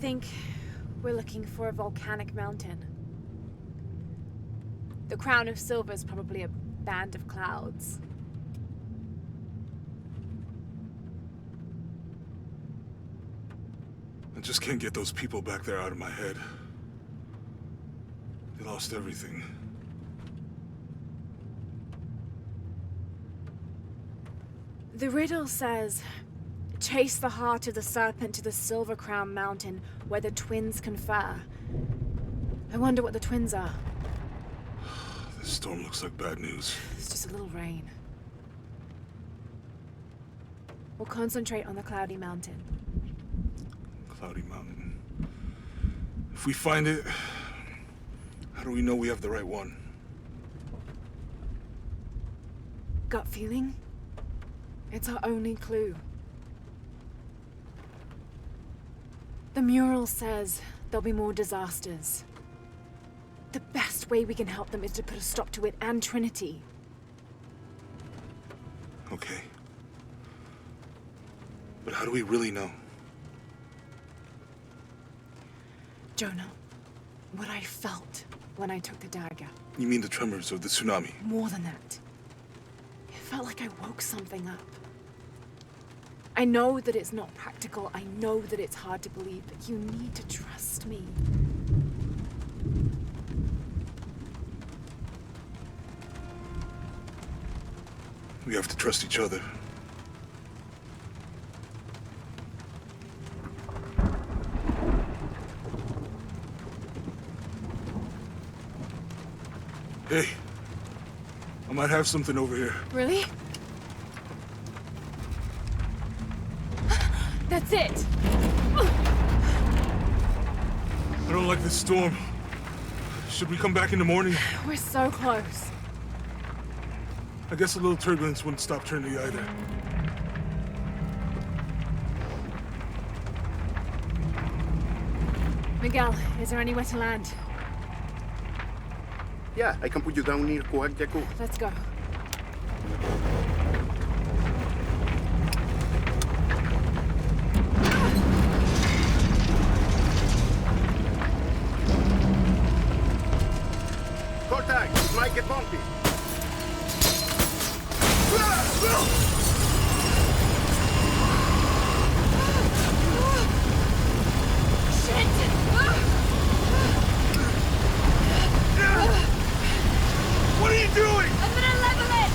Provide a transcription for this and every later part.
think we're looking for a volcanic mountain. The crown of silver is probably a band of clouds. I just can't get those people back there out of my head. They lost everything. The riddle says, chase the heart of the serpent to the Silver Crown Mountain where the twins confer. I wonder what the twins are. This storm looks like bad news. It's just a little rain. We'll concentrate on the Cloudy Mountain. Cloudy Mountain. If we find it, how do we know we have the right one? Gut feeling? It's our only clue. The mural says there'll be more disasters. The best way we can help them is to put a stop to it and Trinity. Okay. But how do we really know? Jonah, what I felt when I took the dagger. You mean the tremors of the tsunami? More than that. It felt like I woke something up. I know that it's not practical. I know that it's hard to believe, but you need to trust me. We have to trust each other. Hey, I might have something over here. Really? That's it! I don't like this storm. Should we come back in the morning? We're so close. I guess a little turbulence wouldn't stop Trinity either. Miguel, is there anywhere to land? Yeah, I can put you down near Coahuila. Let's go. Contact! It might get bumpy. What are you doing? I'm gonna level it!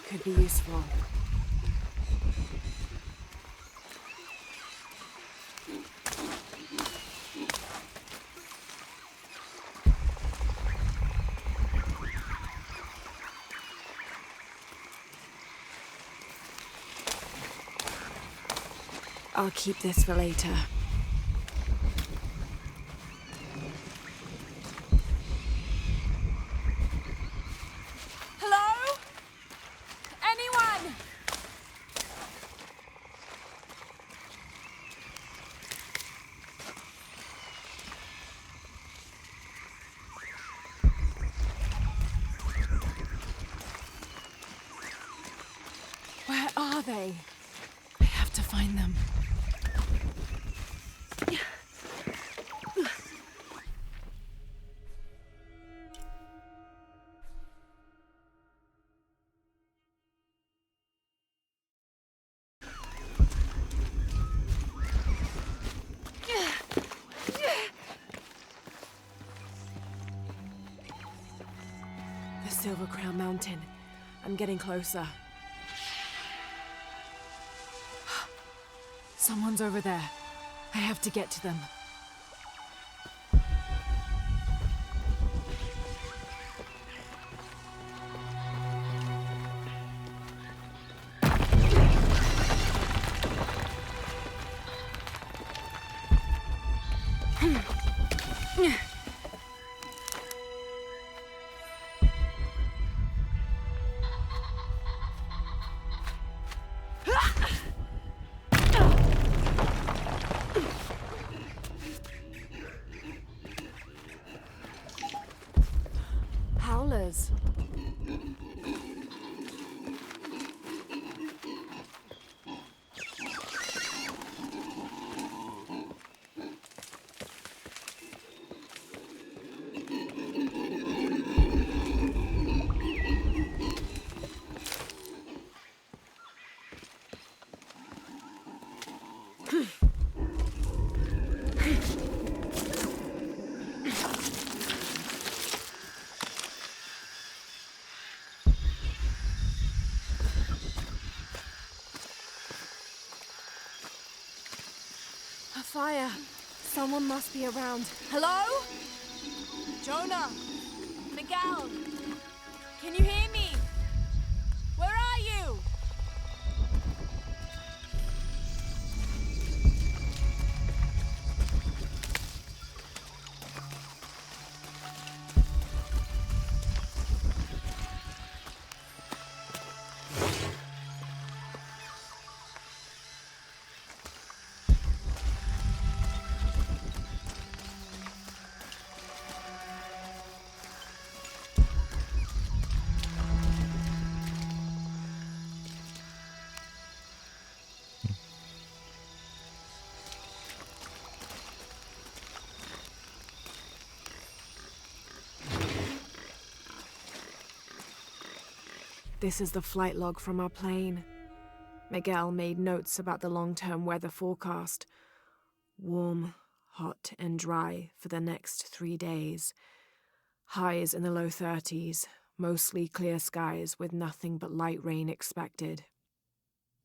Could be useful. I'll keep this for later. Hello? Anyone? Where are they? I have to find them. The Silver Crown Mountain. I'm getting closer. Someone's over there. I have to get to them. Howlers. A fire. Someone must be around. Hello? Jonah? Miguel? Can you hear me? Where are you? This is the flight log from our plane. Miguel made notes about the long-term weather forecast. Warm, hot, and dry for the next 3 days. Highs in the low 30s, mostly clear skies with nothing but light rain expected.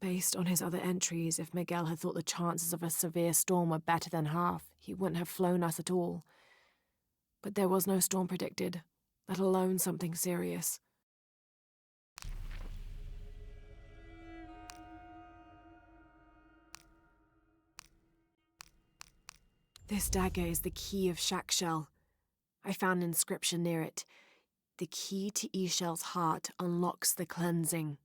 Based on his other entries, if Miguel had thought the chances of a severe storm were better than half, he wouldn't have flown us at all. But there was no storm predicted, let alone something serious. This dagger is the key of Shakshel. I found an inscription near it. The key to Ishel's heart unlocks the cleansing.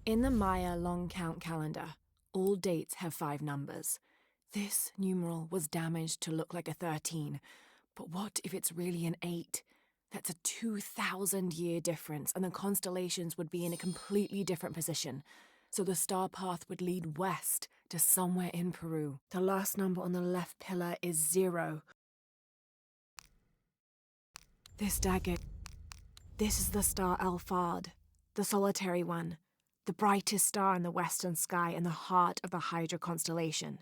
In the Maya long count calendar, all dates have 5 numbers. This numeral was damaged to look like a 13, but what if it's really an 8? That's a 2,000-year difference, and the constellations would be in a completely different position. So the star path would lead west to somewhere in Peru. The last number on the left pillar is 0. This dagger. This is the star Alphard, the solitary one, the brightest star in the western sky and the heart of the Hydra constellation.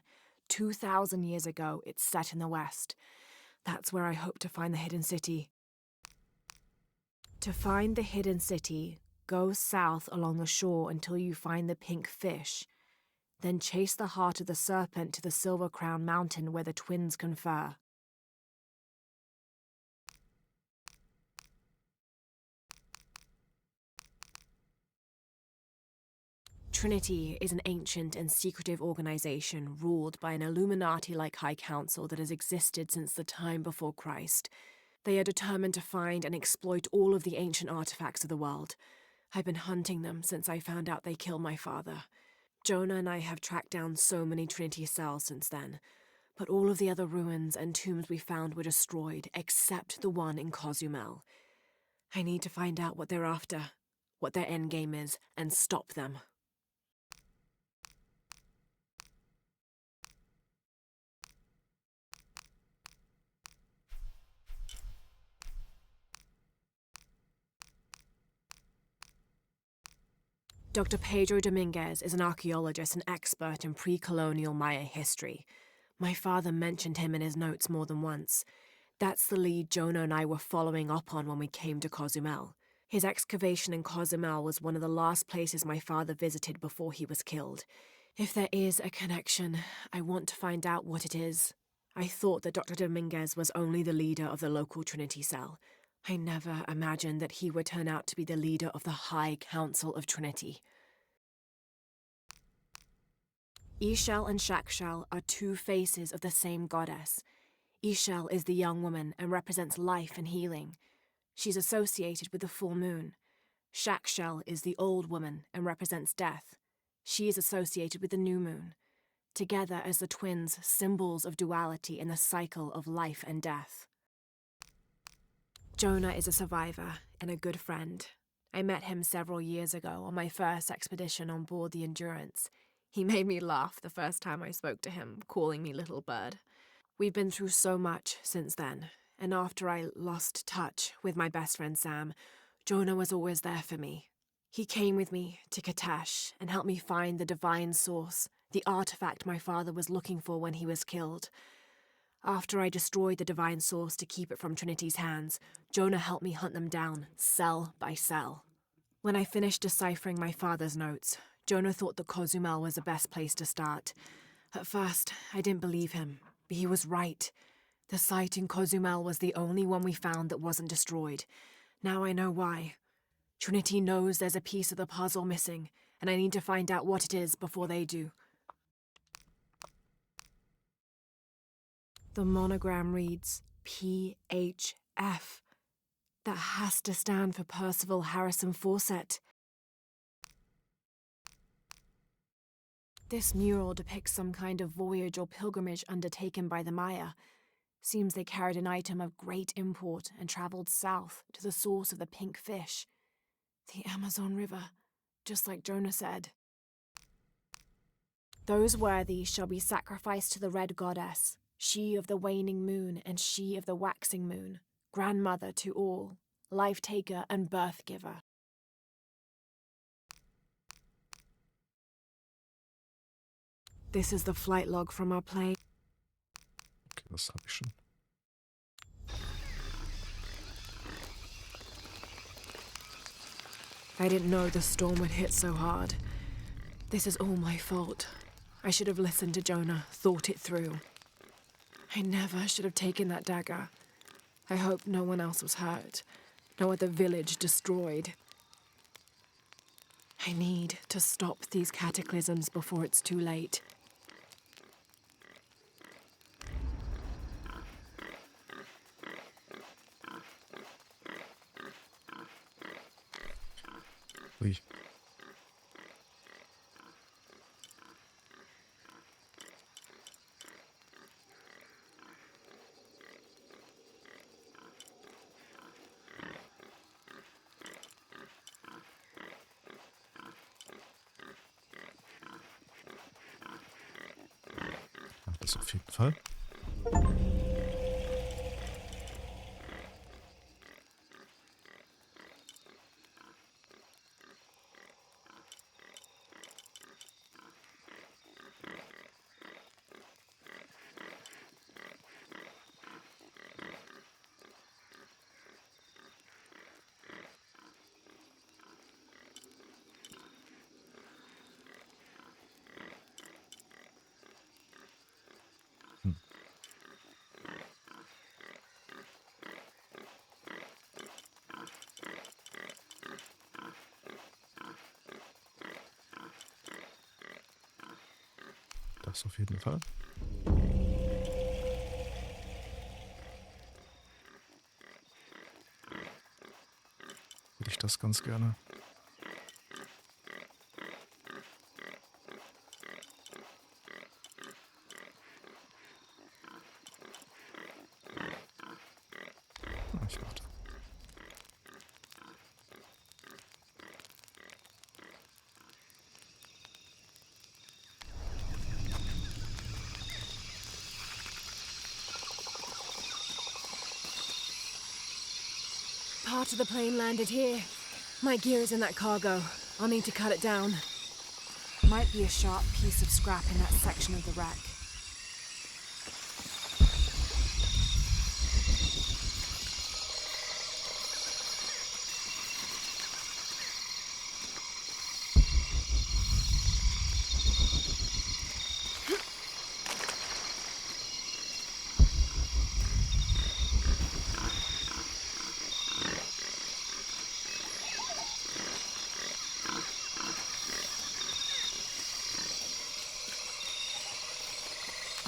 2,000 years ago, it's set in the west. That's where I hope to find the hidden city. To find the hidden city, go south along the shore until you find the pink fish. Then chase the heart of the serpent to the Silver Crown Mountain where the twins confer. Trinity is an ancient and secretive organization ruled by an Illuminati-like High Council that has existed since the time before Christ. They are determined to find and exploit all of the ancient artifacts of the world. I've been hunting them since I found out they killed my father. Jonah and I have tracked down so many Trinity cells since then, but all of the other ruins and tombs we found were destroyed, except the one in Cozumel. I need to find out what they're after, what their endgame is, and stop them. Dr. Pedro Dominguez is an archaeologist and expert in pre-colonial Maya history. My father mentioned him in his notes more than once. That's the lead Jonah and I were following up on when we came to Cozumel. His excavation in Cozumel was one of the last places my father visited before he was killed. If there is a connection, I want to find out what it is. I thought that Dr. Dominguez was only the leader of the local Trinity cell. I never imagined that he would turn out to be the leader of the High Council of Trinity. Ishel and Shakshal are two faces of the same goddess. Ishel is the young woman and represents life and healing. She's associated with the full moon. Shakshal is the old woman and represents death. She is associated with the new moon. Together as the twins, symbols of duality in the cycle of life and death. Jonah is a survivor and a good friend. I met him several years ago on my first expedition on board the Endurance. He made me laugh the first time I spoke to him, calling me Little Bird. We've been through so much since then, and after I lost touch with my best friend Sam, Jonah was always there for me. He came with me to Katesh and helped me find the divine source, the artifact my father was looking for when he was killed. After I destroyed the divine source to keep it from Trinity's hands, Jonah helped me hunt them down, cell by cell. When I finished deciphering my father's notes, Jonah thought that Cozumel was the best place to start. At first, I didn't believe him, but he was right. The site in Cozumel was the only one we found that wasn't destroyed. Now I know why. Trinity knows there's a piece of the puzzle missing, and I need to find out what it is before they do. The monogram reads PHF. That has to stand for Percival Harrison Fawcett. This mural depicts some kind of voyage or pilgrimage undertaken by the Maya. Seems they carried an item of great import and travelled south to the source of the pink fish. The Amazon River, just like Jonah said. Those worthy shall be sacrificed to the red goddess, she of the waning moon and she of the waxing moon, grandmother to all, life-taker and birth-giver. This is the flight log from our plane. Okay, das habe ich schon. I didn't know the storm would hit so hard. This is all my fault. I should have listened to Jonah, thought it through. I never should have taken that dagger. I hope no one else was hurt. No other village destroyed. I need to stop these cataclysms before it's too late. Ui. Ach, das auf jeden Fall. Das auf jeden Fall. Hätte ich das ganz gerne. Ich warte. Part of the plane landed here. My gear is in that cargo. I'll need to cut it down. Might be a sharp piece of scrap in that section of the wreck.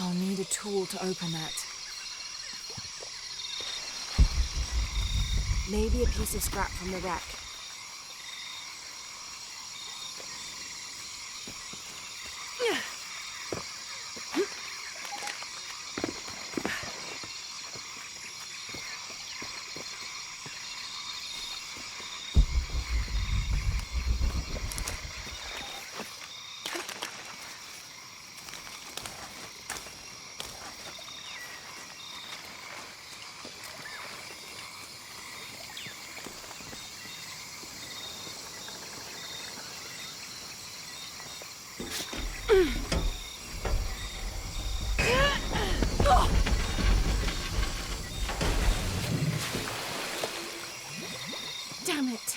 I'll need a tool to open that. Maybe a piece of scrap from the wreck. Damn it.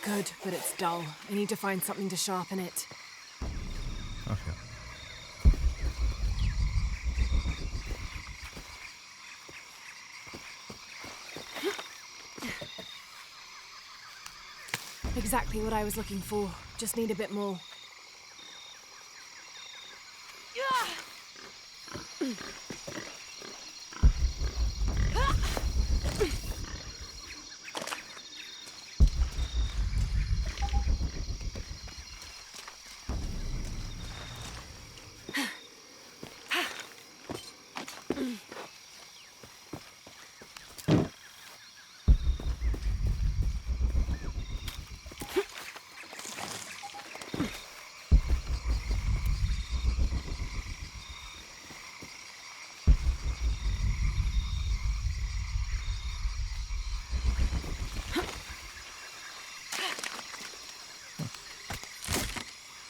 Good, but it's dull. I need to find something to sharpen it. Ach ja. Exactly what I was looking for. Just need a bit more.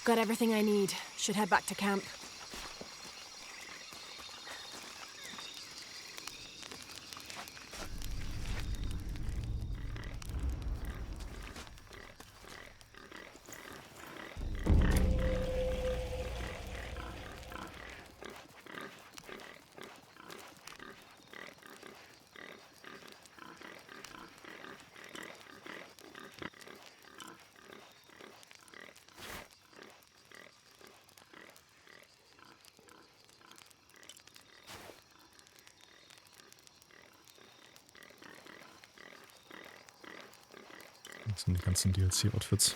Got everything I need. Should head back to camp. Das sind die ganzen DLC-Outfits.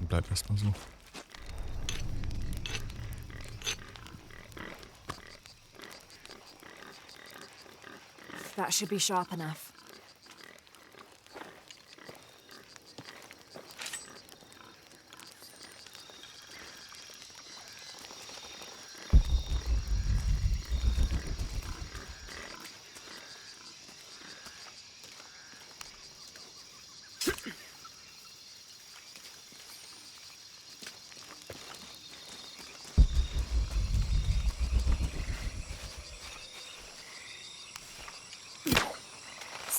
Bleib erstmal so. That should be sharp enough.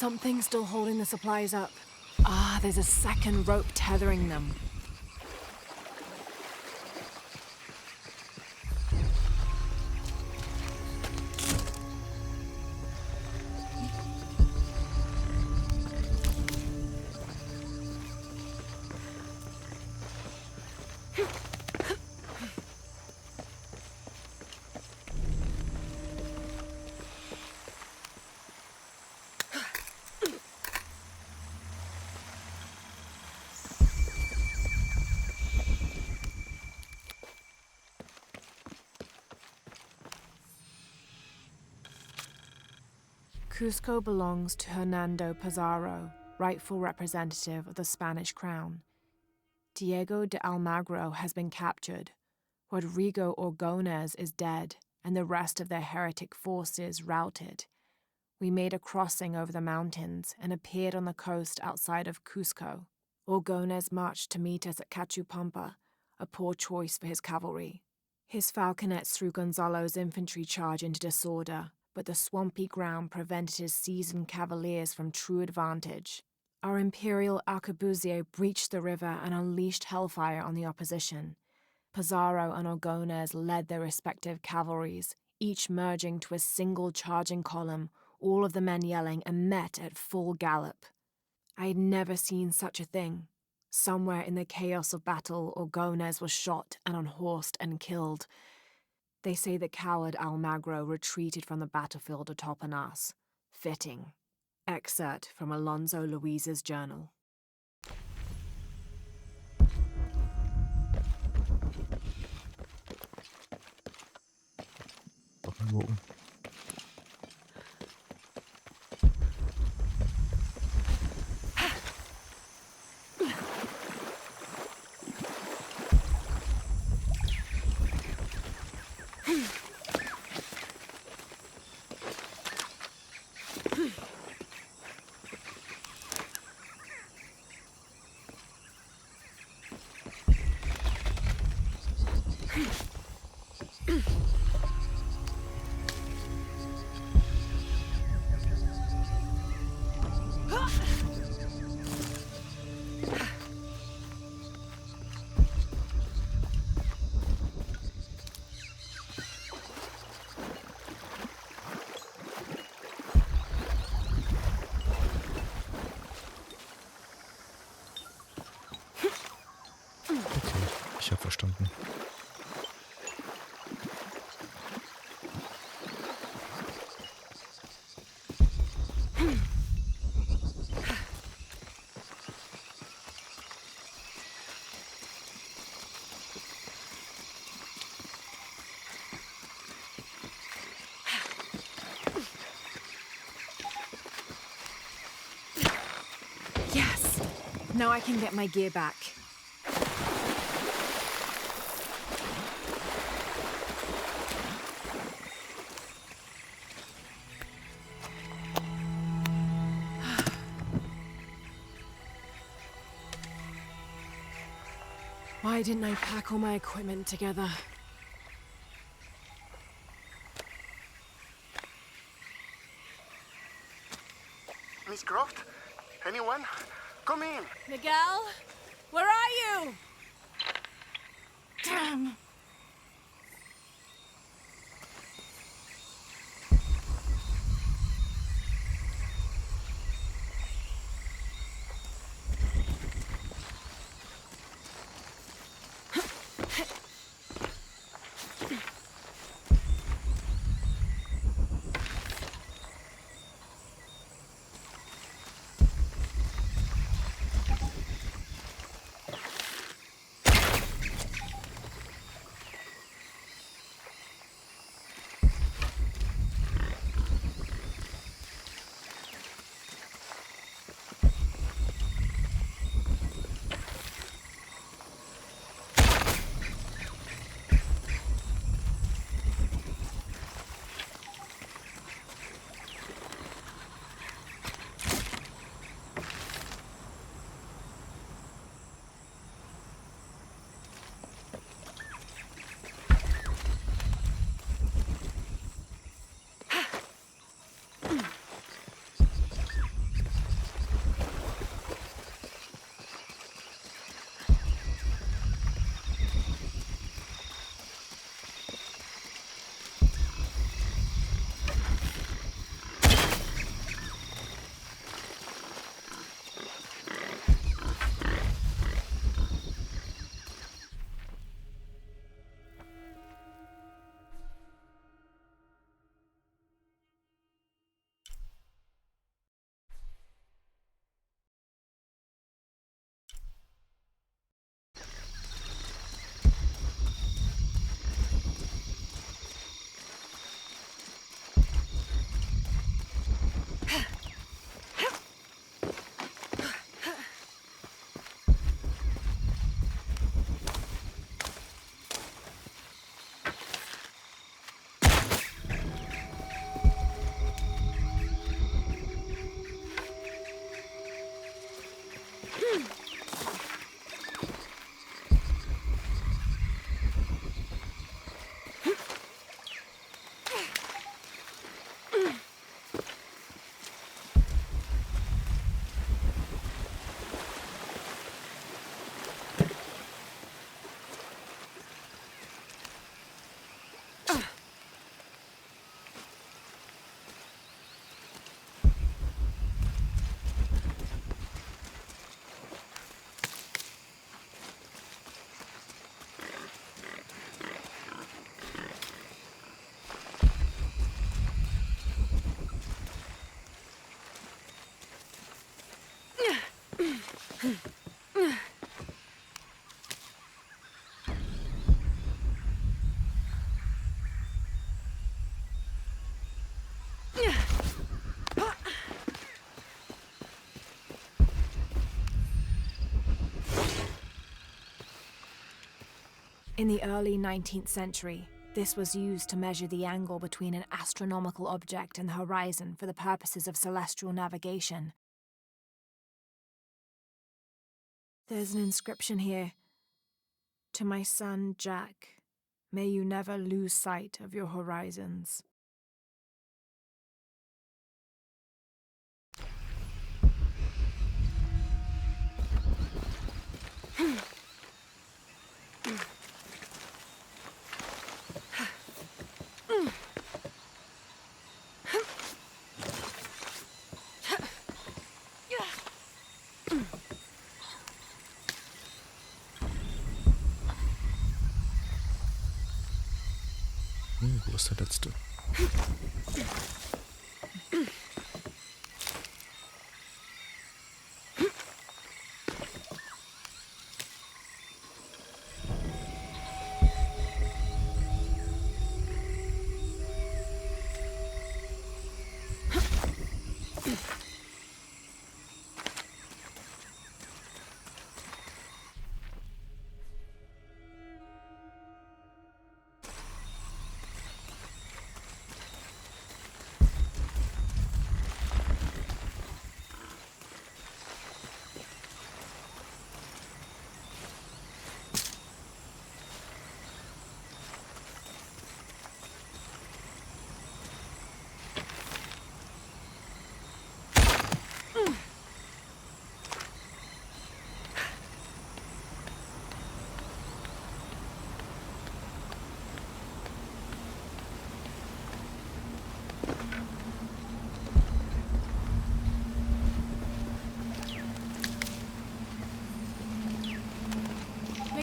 Something's still holding the supplies up. Ah, there's a second rope tethering them. Cusco belongs to Hernando Pizarro, rightful representative of the Spanish crown. Diego de Almagro has been captured. Rodrigo Orgones is dead, and the rest of their heretic forces routed. We made a crossing over the mountains and appeared on the coast outside of Cusco. Orgones marched to meet us at Cachupampa, a poor choice for his cavalry. His falconets threw Gonzalo's infantry charge into disorder, but the swampy ground prevented his seasoned cavaliers from true advantage. Our imperial arquebusier breached the river and unleashed hellfire on the opposition. Pizarro and Orgones led their respective cavalries, each merging to a single charging column, all of the men yelling, and met at full gallop. I had never seen such a thing. Somewhere in the chaos of battle, Orgones was shot and unhorsed and killed. They say the coward Almagro retreated from the battlefield atop an ass. Fitting. Excerpt from Alonso Luiz's journal. Doch mal gucken. Ich habe verstanden. Now I can get my gear back. Why didn't I pack all my equipment together? Miss Croft? Anyone? Come in. Miguel? Where are you? Damn. In the early 19th century, this was used to measure the angle between an astronomical object and the horizon for the purposes of celestial navigation. There's an inscription here. To my son, Jack, may you never lose sight of your horizons. Wo ist der letzte?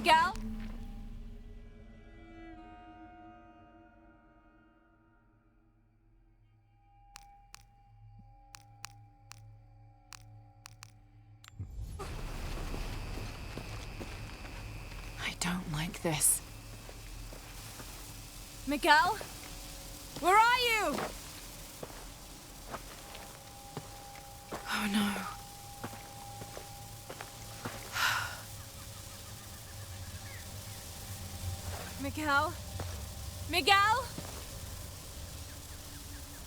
Miguel? I don't like this. Miguel? Where are you? Oh no. Miguel? Miguel?